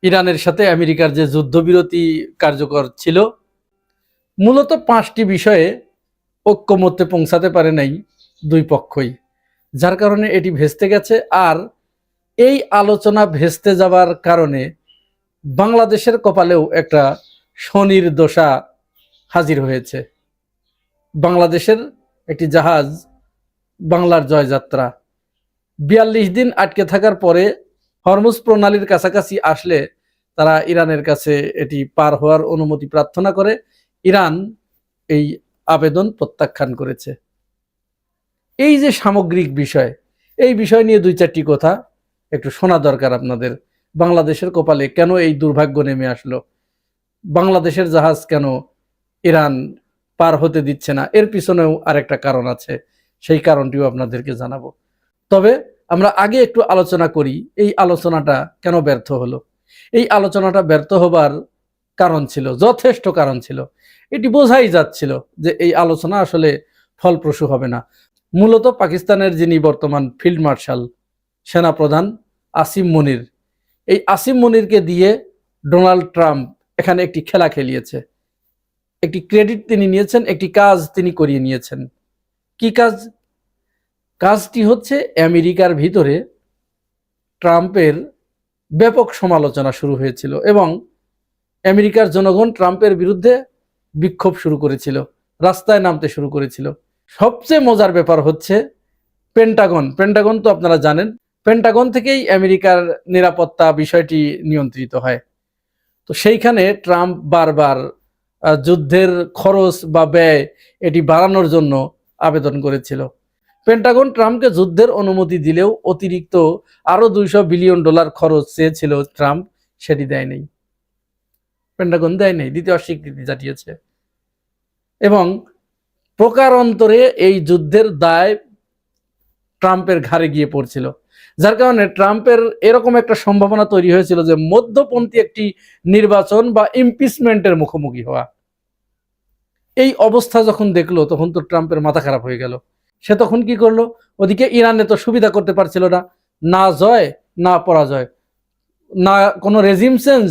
ইরানের সাথে আমেরিকার যে যুদ্ধবিরতি কার্যকর ছিল, মূলত 5টি বিষয়ে ঐক্যমত্যে পৌঁছাতে পারে নাই দুই পক্ষই, যার কারণে এটি ভেস্তে গেছে। আর এই আলোচনা ভেস্তে যাবার কারণে বাংলাদেশের কপালেও একটা শনির দশা হাজির হয়েছে। বাংলাদেশের একটি জাহাজ বাংলার জয়যাত্রা 42 দিন আটকে থাকার পরে হরমুজ প্রণালীর কাছাকাছি আসলে তারা ইরানের কাছে এটি পার হওয়ার অনুমতি প্রার্থনা করে। ইরান এই আবেদন প্রত্যাখ্যান করেছে। এই যে সামগ্রিক বিষয়, এই বিষয় নিয়ে 2-4টি কথা একটু শোনা দরকার আপনাদের। বাংলাদেশের কপালে কেন এই দুর্ভাগ্য নেমে আসলো, বাংলাদেশের জাহাজ কেন ইরান পার হতে দিচ্ছে না, এর পিছনেও আরেকটা কারণ আছে, সেই কারণটিও আপনাদেরকে জানাবো। তবে আমরা আগে একটু আলোচনা করি এই আলোচনাটা কেন ব্যর্থ হলো। এই আলোচনাটা ব্যর্থ হবার কারণ ছিল, যথেষ্ট কারণ ছিল। এটি বোঝাই যাচ্ছিল যে এই আলোচনা আসলে ফলপ্রসূ হবে না। মূলত পাকিস্তানের যিনি বর্তমান ফিল্ড মার্শাল সেনাপ্রধান আসিম মনির, এই আসিম মনিরকে দিয়ে ডোনাল্ড ট্রাম্প এখানে একটি খেলা খেলিয়েছে। একটি ক্রেডিট তিনি নিয়েছেন, একটি কাজ তিনি করিয়ে নিয়েছেন। কি কাজ? কাজটি হচ্ছে আমেরিকার ভিতরে ট্রাম্পের ব্যাপক সমালোচনা শুরু হয়েছিল এবং আমেরিকার জনগণ ট্রাম্পের বিরুদ্ধে বিক্ষোভ শুরু করেছিল, রাস্তায় নামতে শুরু করেছিল। সবচেয়ে মজার ব্যাপার হচ্ছে পেন্টাগন তো আপনারা জানেন, পেন্টাগন থেকেই আমেরিকার নিরাপত্তা বিষয়টি নিয়ন্ত্রিত হয়। তো সেইখানে ট্রাম্প বারবার যুদ্ধের খরচ বা ব্যয় এটি বাড়ানোর জন্য আবেদন করেছিল। পেন্টাগন ট্রাম্পকে যুদ্ধের অনুমতি দিলেও অতিরিক্ত আরো $200 বিলিয়ন খরচ চেয়েছিল ট্রাম্প, সেটি দেয় নাই, পেন্টাগন দেয় নাই, দিতে অস্বীকৃতি জানিয়েছে। এবং প্রকারান্তরে এই যুদ্ধের দায় ট্রাম্পের ঘাড়ে গিয়ে পড়ছিল, যার কারণে ট্রাম্পের এরকম একটা সম্ভাবনা তৈরি হয়েছিল যে মধ্যপন্থী একটি নির্বাচন বা ইমপিচমেন্টের মুখোমুখি হওয়া। এই অবস্থা যখন দেখলো তখন তো ট্রাম্পের মাথা খারাপ হয়ে গেল। সে তখন কি করলো, ওদিকে ইরানে তো সুবিধা করতে পারছিল না, না জয় না পরাজয়, না কোনো রেজিম চেঞ্জ,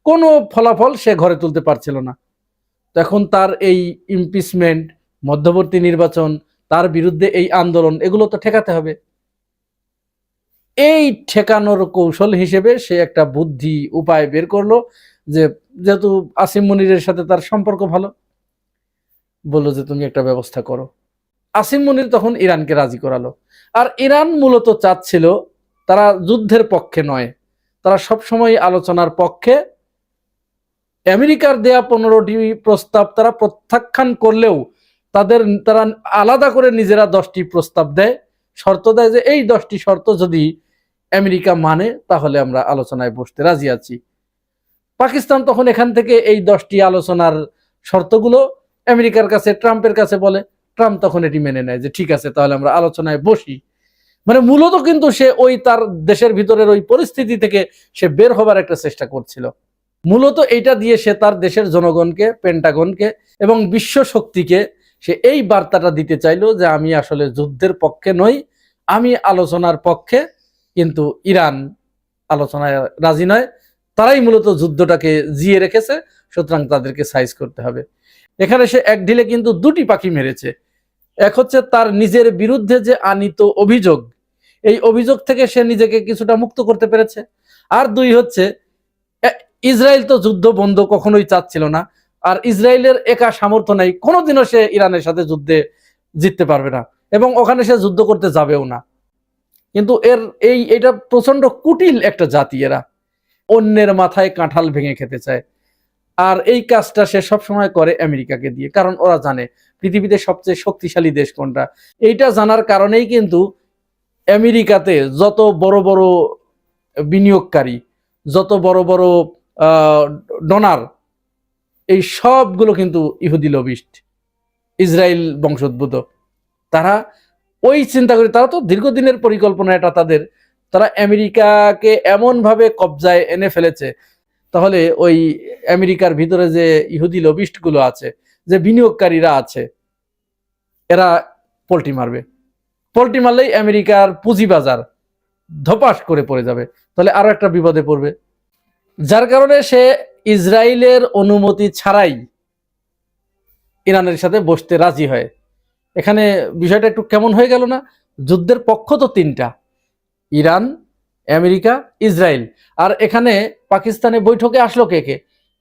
কোনো ফলাফল সে ঘরে তুলতে পারছিল না। তখন তার এই ইমপিচমেন্ট, মধ্যবর্তী নির্বাচন, তার বিরুদ্ধে এই আন্দোলন, এগুলো তো ঠেকাতে হবে। এই ঠেকানোর কৌশল হিসেবে সে একটা বুদ্ধি উপায় বের করলো, যে যেহেতু আসিম মনিরের সাথে তার সম্পর্ক ভালো, বললো যে তুমি একটা ব্যবস্থা করো। আসিম মনির তখন ইরানকে রাজি করালো। আর ইরান মূলত চাচ্ছিল, তারা যুদ্ধের পক্ষে নয়, তারা সবসময় আলোচনার পক্ষে। আমেরিকার দেয়া 15টি প্রস্তাব তারা প্রত্যাখ্যান করলেও তারা আলাদা করে নিজেরা 10টি প্রস্তাব দেয়, শর্ত দেয় যে এই 10টি শর্ত যদি আমেরিকা মানে তাহলে আমরা আলোচনায় বসতে রাজি আছি। পাকিস্তান তখন এখান থেকে এই 10টি আলোচনার শর্তগুলো আমেরিকার কাছে, ট্রাম্পের কাছে বলে। ট্রাম্প তখন এটি মেনে নেয় যে ঠিক আছে, তাহলে আমরা আলোচনায় বসি। মানে মূলত কিন্তু সে ওই তার দেশের ভিতরের ওই পরিস্থিতি থেকে সে বের হবার একটা চেষ্টা করছিল। মূলত এইটা দিয়ে সে তার দেশের জনগণকে, পেন্টাগনকে এবং বিশ্ব শক্তিকে সে এই বার্তাটা দিতে চাইলো যে আমি আসলে যুদ্ধের পক্ষে নই, আমি আলোচনার পক্ষে, কিন্তু ইরান আলোচনায় রাজি নয়। তারাই মূলত যুদ্ধটাকে জিয়ে রেখেছে, সুতরাং তাদেরকে সাইজ করতে হবে। এখানে সে এক ঢিলে কিন্তু 2টি পাখি মেরেছে। এক হচ্ছে তার নিজের বিরুদ্ধে যে আনিত অভিযোগ, এই অভিযোগ থেকে সে নিজেকে কিছুটা মুক্ত করতে পেরেছে। আর 2 হচ্ছে ইসরায়েল তো যুদ্ধ বন্ধ কখনোই চাচ্ছিল না, আর ইসরায়েলের একা সামর্থ্য নাই, কোনোদিনও সে ইরানের সাথে যুদ্ধে জিততে পারবে না এবং ওখানে সে যুদ্ধ করতে যাবেও না। কিন্তু এটা প্রচন্ড কুটিল একটা জাতি, এরা অন্যের মাথায় কাঁঠাল ভেঙে খেতে চায়। আর এই কাজটা সে সবসময় করে আমেরিকাকে দিয়ে, কারণ ওরা জানে পৃথিবীতে সবচেয়ে শক্তিশালী দেশ কোনটা। এইটা জানার কারণেই কিন্তু আমেরিকাতে যত বড় বড় বিনিয়োগকারী, যত বড় বড় ডোনার, এই সবগুলো কিন্তু ইহুদি লবিস্ট, ইসরায়েল বংশোদ্ভূত। তারা ওই চিন্তা করে, তারা তো দীর্ঘদিনের পরিকল্পনা এটা তাদের, তারা আমেরিকাকে এমন ভাবে কবজায় এনে ফেলেছে। তাহলে ওই আমেরিকার ভিতরে যে ইহুদি লবিস্ট গুলো আছে, যে বিনিয়োগকারীরা আছে, এরা পোল্টি মারবে। পোল্টি মারলেই আমেরিকার পুঁজিবাজার ধপাস করে পড়ে যাবে, তাহলে আরো একটা বিপদে পড়বে। যার কারণে সে ইসরায়েলের অনুমতি ছাড়াই ইরানের সাথে বসতে রাজি হয়। এখানে বিষয়টা একটু কেমন হয়ে গেল না? যুদ্ধের পক্ষ তো তিনটা, ইরান, আমেরিকা, ইসরায়েল। আর এখানে পাকিস্তানে বৈঠকে আসলো কে কে?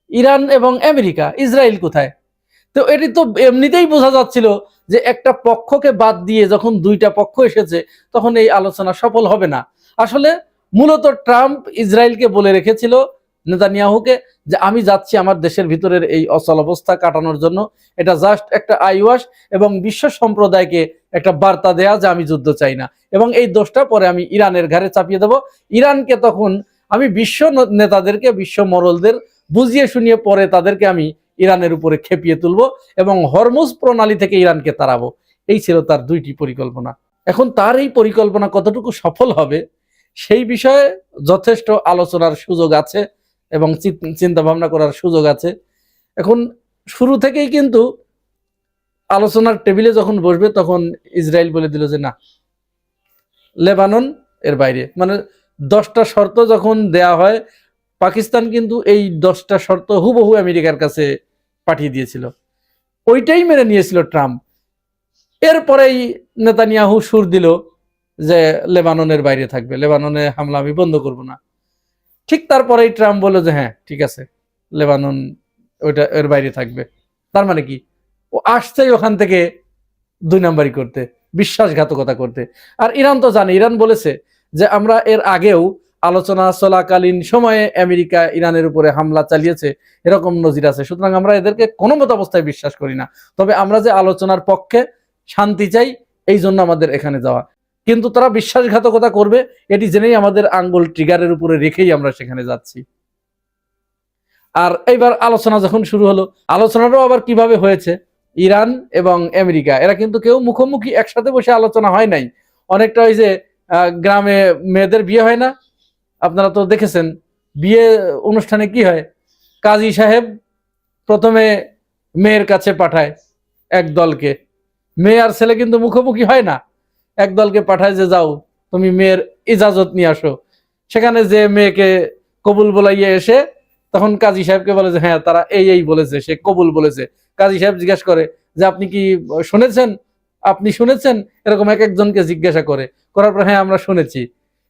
ইরান এবং আমেরিকা। ইসরায়েল কোথায়? তো এটি তো এমনিতেই বোঝা যাচ্ছিল যে একটা পক্ষকে বাদ দিয়ে যখন দুইটা পক্ষ এসেছে তখন এই আলোচনা সফল হবে না। আসলে মূলত ট্রাম্প ইসরায়েলকে বলে রেখেছিল, নেতানিয়াহুকে, যে আমি যাচ্ছি আমার দেশের ভিতরের এই অচল অবস্থা কাটানোর জন্য। এটা জাস্ট একটা আইওয়াশ এবং বিশ্ব সম্প্রদায়কে একটা বার্তা দেয়া যে আমি যুদ্ধ চাই না, এবং এই দোষটা পরে আমি ইরানের ঘাড়ে চাপিয়ে দেব। ইরানকে তখন আমি বিশ্ব নেতাদেরকে, বিশ্ব মরলদের বুঝিয়ে শুনিয়ে পরে তাদেরকে আমি ইরানের উপরে খেপিয়ে তুলব এবং হরমুজ প্রণালী থেকে ইরানকে তাড়াবো। এই ছিল তার দুইটি পরিকল্পনা। এখন তার এই পরিকল্পনা কতটুকু সফল হবে সেই বিষয়ে যথেষ্ট আলোচনার সুযোগ আছে এবং চিন্তা ভাবনা করার সুযোগ আছে। এখন শুরু থেকেই কিন্তু আলোচনার টেবিলে যখন বসবে তখন ইসরায়েল বলে দিল যে না, লেবানন এর বাইরে। মানে 10টা শর্ত যখন দেয়া হয়, পাকিস্তান কিন্তু এই 10টা শর্ত হুবহু আমেরিকার কাছে পাঠিয়ে দিয়েছিল, ওইটাই মেনে নিয়েছিল ট্রাম্প। এরপরেই নেতানিয়াহু সুর দিল যে লেবাননের বাইরে থাকবে, লেবাননে হামলা আমি বন্ধ করব না। ঠিক তারপরেই ট্রাম্প বলল যে হ্যাঁ ঠিক আছে, লেবানন ওইটা এর বাইরে থাকবে। তার মানে কি, ও আসছেই ওখান থেকে 2 নাম্বারি করতে, বিশ্বাসঘাতকতা করতে। আর ইরান তো জানে, ইরান বলেছে যে আমরা এর আগেও আলোচনা চলাকালীন সময়ে আমেরিকা ইরানের উপরে হামলা চালিয়েছে, এরকম নজির আছে, সুতরাং আমরা এদেরকে কোনো মত অবস্থায় বিশ্বাস করি না। তবে আমরা যে আলোচনার পক্ষে, শান্তি চাই, এই জন্য আমাদের এখানে যাওয়া। কিন্তু তারা বিশ্বাসঘাতকতা করবে এটি জেনেই আমাদের আঙ্গুল ট্রিগারের উপরে রেখেই আমরা সেখানে যাচ্ছি। আর এইবার আলোচনা যখন শুরু হলো, আলোচনাটাও আবার কিভাবে হয়েছে, ইরান এবং আমেরিকা এরা কিন্তু কেউ মুখোমুখি একসাথে বসে আলোচনা হয় নাই। অনেকটা ওই যে গ্রামে মেয়েদের বিয়ে হয় না, আপনারা তো দেখেছেন, বিয়ে অনুষ্ঠানে কি হয়, কাজী সাহেব প্রথমে মেয়ের কাছে পাঠায় এক দলকে, মেয়ে আর ছেলে কিন্তু মুখোমুখি হয় না, এক দলকে পাঠায় যে যাও তুমি মেয়ের ইজাজত নিয়ে আসো। সেখানে যে মেয়েকে কবুল বলাইয়ে এসে তখন কাজী সাহেবকে বলে যে হ্যাঁ তারা এই বলেছে, সে কবুল বলেছে। কাজী সাহেব জিজ্ঞাসা করে যে আপনি কি শুনেছেন, আপনি শুনেছেন, এরকম এক একজনকে জিজ্ঞাসা করে, করার পর হ্যাঁ আমরা শুনেছি।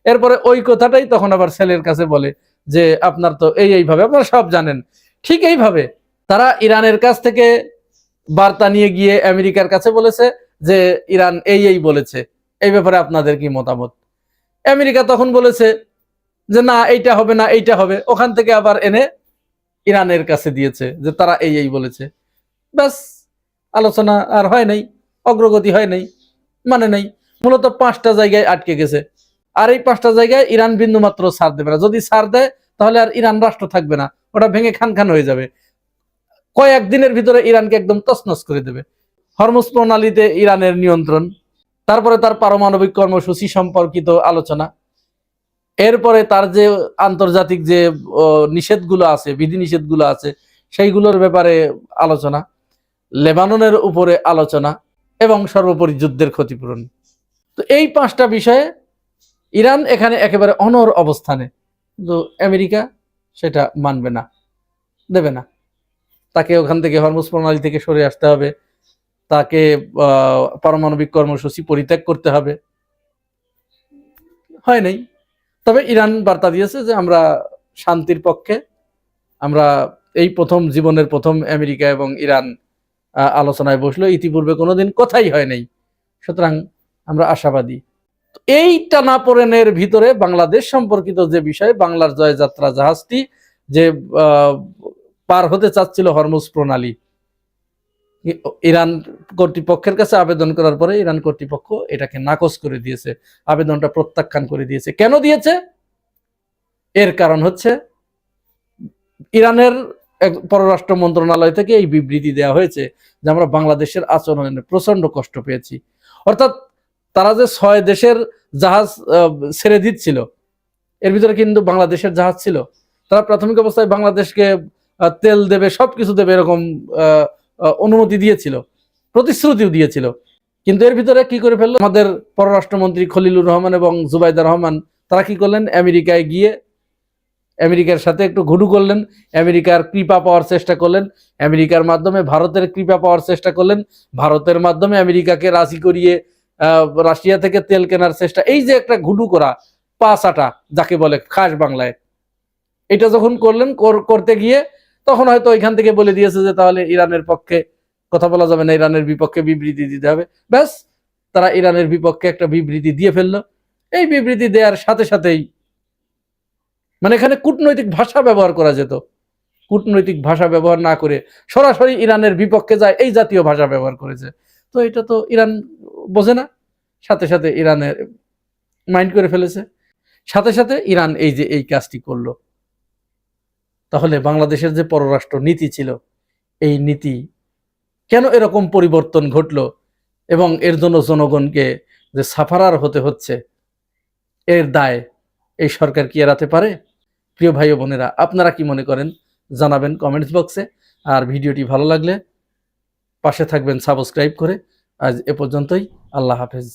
এরপরে ওই কথাটাই তখন আবার ছেলের কাছে বলে যে আপনার তো এইভাবে, আপনারা সব জানেন। ঠিক এইভাবে তারা ইরানের কাছ থেকে বার্তা নিয়ে গিয়ে আমেরিকার কাছে বলেছে যে ইরান এই বলেছে, এই ব্যাপারে আপনাদের কি মতামত? আমেরিকা তখন বলেছে যে না এইটা হবে না, এইটা হবে। ওখান থেকে আবার এনে ইরানের কাছে দিয়েছে যে তারা এই বলেছে। ব্যাস, আলোচনা আর হয় নাই, অগ্রগতি হয় নাই, মানে নাই। মূলত 5টা জায়গায় আটকে গেছে। আর এই 5টা জায়গায় ইরান বিন্দু মাত্র ছাড় দেবে না। যদি ছাড় দেয় তাহলে আর ইরান রাষ্ট্র থাকবে না, ওটা ভেঙে খান খান হয়ে যাবে। কয়েকদিনের ভিতরে ইরানকে একদম তছনছ করে দেবে। হরমুজ প্রণালীতে ইরানের নিয়ন্ত্রণ, তারপরে তার পারমাণবিক কর্মসূচি সম্পর্কিত আলোচনা, এরপরে তার যে আন্তর্জাতিক যে নিষেধগুলো আছে, বিধিনিষেধগুলো আছে, সেইগুলোর ব্যাপারে আলোচনা, লেবাননের উপরে আলোচনা, এবং সর্বোপরি যুদ্ধের ক্ষতিপূরণ। তো এই 5টা বিষয়ে ইরান এখানে একেবারে অনড় অবস্থানে, কিন্তু আমেরিকা সেটা মানবে না, দেবে না। তাকে ওখান থেকে হরমুজ প্রণালী থেকে সরে আসতে হবে, তাকে পারমাণবিক কর্মসূচি পরিত্যাগ করতে হবে। হয় নাই। তবে ইরান বার্তা দিয়েছে যে আমরা শান্তির পক্ষে, আমরা এই প্রথম, জীবনের প্রথম আমেরিকা এবং ইরান আলোচনায় বসলো, ইতিপূর্বে কোনোদিন কথাই হয় নাই, সুতরাং আমরা আশাবাদী। এই টানাপোড়েনের ভিতরে বাংলাদেশ সম্পর্কিত যে বিষয়, বাংলার জয়যাত্রা জাহাজটি যে পার হতে চাচ্ছিল হরমুজ প্রণালী, ইরান কর্তৃপক্ষের কাছে আবেদন করার পরে ইরান কর্তৃপক্ষ এটাকে নাকচ করে দিয়েছে, আবেদনটা প্রত্যাখ্যান করে দিয়েছে। কেন দিয়েছে? এর কারণ হচ্ছে ইরানের পররাষ্ট্র মন্ত্রণালয় থেকে এই বিবৃতি দেওয়া হয়েছে যে আমরা বাংলাদেশের আচরণে প্রচন্ড কষ্ট পেয়েছি। অর্থাৎ তারা যে 6 দেশের জাহাজ ছেড়ে দিচ্ছিল, এর ভিতরে কিন্তু বাংলাদেশের জাহাজ ছিল। তারা প্রাথমিক অবস্থায় বাংলাদেশকে তেল দেবে, সবকিছু দেবে, এরকম অনুমতি দিয়েছিল, প্রতিশ্রুতিও দিয়েছিল। কিন্তু এর ভিতরে কি করে ফেললো আমাদের পররাষ্ট্রমন্ত্রী খলিলুর রহমান এবং জুবাইদা রহমান, তারা কি করলেন, আমেরিকায় গিয়ে আমেরিকার সাথে একটু ঘুডু করলেন, আমেরিকার কৃপা পাওয়ার চেষ্টা করলেন, আমেরিকার মাধ্যমে ভারতের কৃপা পাওয়ার চেষ্টা করলেন, ভারতের মাধ্যমে আমেরিকাকে রাজি করিয়ে রাশিয়া থেকে তেল কেনার চেষ্টা, এই যে একটা ঘুডু করা, পাঁচাটা যাকে বলে খাস বাংলায়, এটা যখন করলেন, করতে গিয়ে তখন হয়তো ওইখান থেকে বলে দিয়েছে যে তাহলে ইরানের পক্ষে কথা বলা যাবে না, ইরানের বিপক্ষে বিবৃতি দিতে হবে। ব্যাস, তারা ইরানের বিপক্ষে একটা বিবৃতি দিয়ে ফেললো। এই বিবৃতি দেওয়ার সাথে সাথেই মানে এখানে কূটনৈতিক ভাষা ব্যবহার করা যেত, কূটনৈতিক ভাষা ব্যবহার না করে সরাসরি ইরানের বিপক্ষে যায় এই জাতীয় ভাষা ব্যবহার করেছে। তো এটা তো ইরান বোঝে না, সাথে সাথে ইরানের মাইন্ড করে ফেলেছে, সাথে সাথে ইরান এই যে এই কাজটি করলো। তাহলে বাংলাদেশের যে পররাষ্ট্র নীতি ছিল, এই নীতি কেন এরকম পরিবর্তন ঘটলো এবং এর জন্য জনগণকে যে সাফারার হতে হচ্ছে, এর দায় এই সরকার কি এড়াতে পারে? প্রিয় ভাই ও বোনেরা, আপনারা কি মনে করেন জানাবেন কমেন্টস বক্সে। আর ভিডিওটি ভালো লাগলে পাশে থাকবেন সাবস্ক্রাইব করে। আজ এ পর্যন্তই, আল্লাহ হাফেজ।